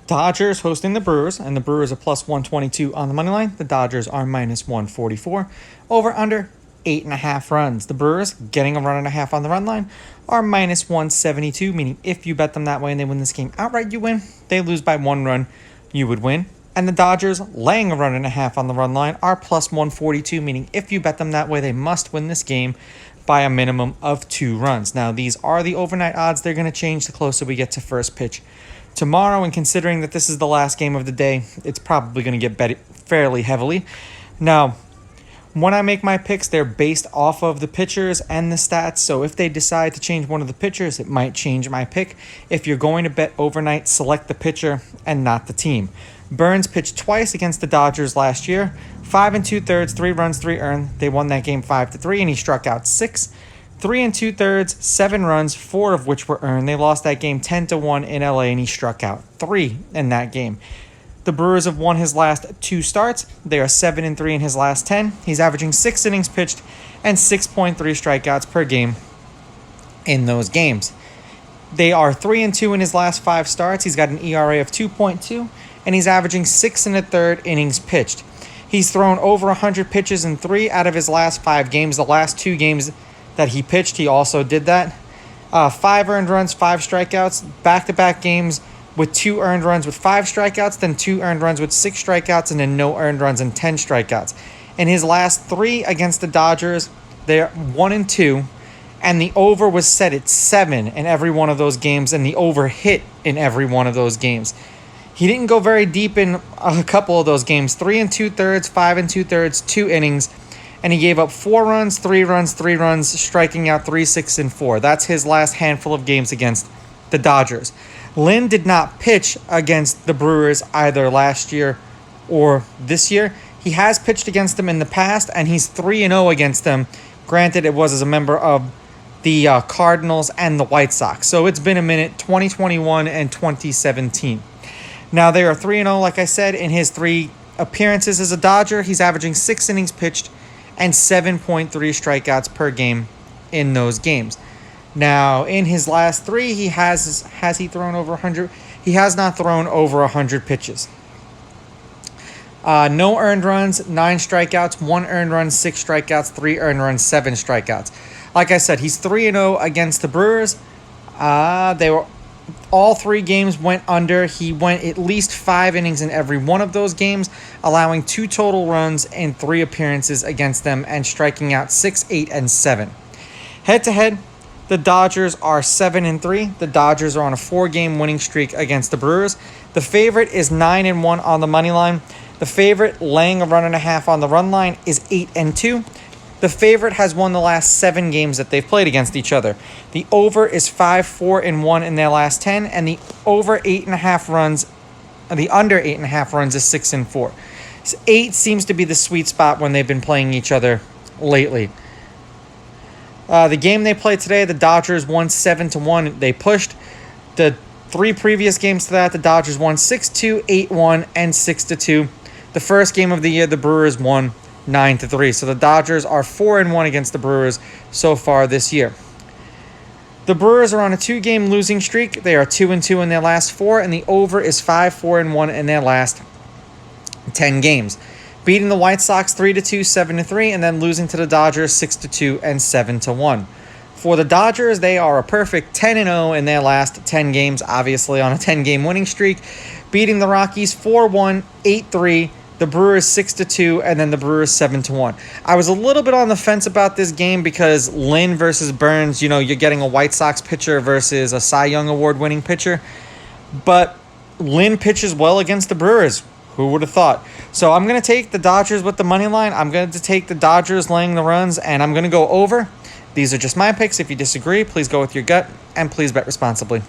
Dodgers hosting the Brewers, and the Brewers are plus 122 on the money line. The Dodgers are minus 144. Over under 8.5 runs. The Brewers, getting a run and a half on the run line, are minus 172, meaning if you bet them that way and they win this game outright, you win. They lose by 1 run, you would win. And the Dodgers, laying a run and a half on the run line, are plus 142, meaning if you bet them that way, they must win this game by a minimum of 2 runs. Now, these are the overnight odds. They're going to change the closer we get to first pitch tomorrow, and considering that this is the last game of the day, it's probably going to get bet fairly heavily. Now, when I make my picks, they're based off of the pitchers and the stats, so if they decide to change one of the pitchers, it might change my pick. If you're going to bet overnight, select the pitcher and not the team. Burns pitched twice against the Dodgers last year, 5 2/3, 3 runs, 3 earned. They won that game 5-3, and he struck out 6. 3 2/3, 7 runs, 4 of which were earned. They lost that game 10-1 in LA, and he struck out 3 in that game. The Brewers have won his last 2 starts. They are 7-3 in his last 10. He's averaging 6 innings pitched and 6.3 strikeouts per game in those games. They are 3-2 in his last 5 starts. He's got an ERA of 2.2, and he's averaging 6 1/3 innings pitched. He's thrown over 100 pitches in 3 out of his last 5 games. The last 2 games that he pitched, he also did that. 5 earned runs, 5 strikeouts, back-to-back games with 2 earned runs with 5 strikeouts, then 2 earned runs with 6 strikeouts, and then no earned runs and 10 strikeouts. In his last 3 against the Dodgers, they're 1-2, and the over was set at 7 in every one of those games, and the over hit in every one of those games. He didn't go very deep in a couple of those games. 3 2/3, 5 2/3, 2 innings, and he gave up 4 runs, 3 runs, 3 runs, striking out 3, 6, and 4. That's his last handful of games against the Dodgers. Lynn did not pitch against the Brewers either last year or this year. He has pitched against them in the past, and he's 3-0 against them. Granted, it was as a member of the Cardinals and the White Sox. So it's been a minute, 2021 and 2017. Now, they are 3-0, like I said, in his 3 appearances as a Dodger. He's averaging 6 innings pitched and 7.3 strikeouts per game in those games. Now, in his last 3, has he thrown over 100? He has not thrown over 100 pitches. No earned runs, 9 strikeouts, 1 earned run, 6 strikeouts, 3 earned runs, 7 strikeouts. Like I said, he's 3-0 against the Brewers. All 3 games went under. He went at least 5 innings in every one of those games, allowing 2 total runs in 3 appearances against them and striking out 6, 8, and 7. Head-to-head, the Dodgers are 7-3. The Dodgers are on a 4-game winning streak against the Brewers. The favorite is 9-1 on the money line. The favorite, laying a run and a half on the run line, is 8-2. The favorite has won the last 7 games that they've played against each other. The over is 5-4-1 in their last 10, and the over 8.5 runs, the under 8.5 runs is 6-4. 8 seems to be the sweet spot when they've been playing each other lately. The game they played today, the Dodgers won 7-1. They pushed. The 3 previous games to that, the Dodgers won 6-2, 8-1, and 6-2. The first game of the year, the Brewers won 9-3. So the Dodgers are 4-1 against the Brewers so far this year. The Brewers are on a 2-game losing streak. They are 2-2 in their last 4, and the over is 5-4-1 in their last 10 games. Beating the White Sox 3-2, 7-3, and then losing to the Dodgers 6-2 and 7-1. For the Dodgers, they are a perfect 10-0 in their last 10 games, obviously on a 10-game winning streak. Beating the Rockies 4-1, 8-3, the Brewers 6-2, and then the Brewers 7-1. I was a little bit on the fence about this game because Lynn versus Burns, you're getting a White Sox pitcher versus a Cy Young Award-winning pitcher. But Lynn pitches well against the Brewers. Who would have thought? So I'm going to take the Dodgers with the money line. I'm going to take the Dodgers laying the runs, and I'm going to go over. These are just my picks. If you disagree, please go with your gut, and please bet responsibly.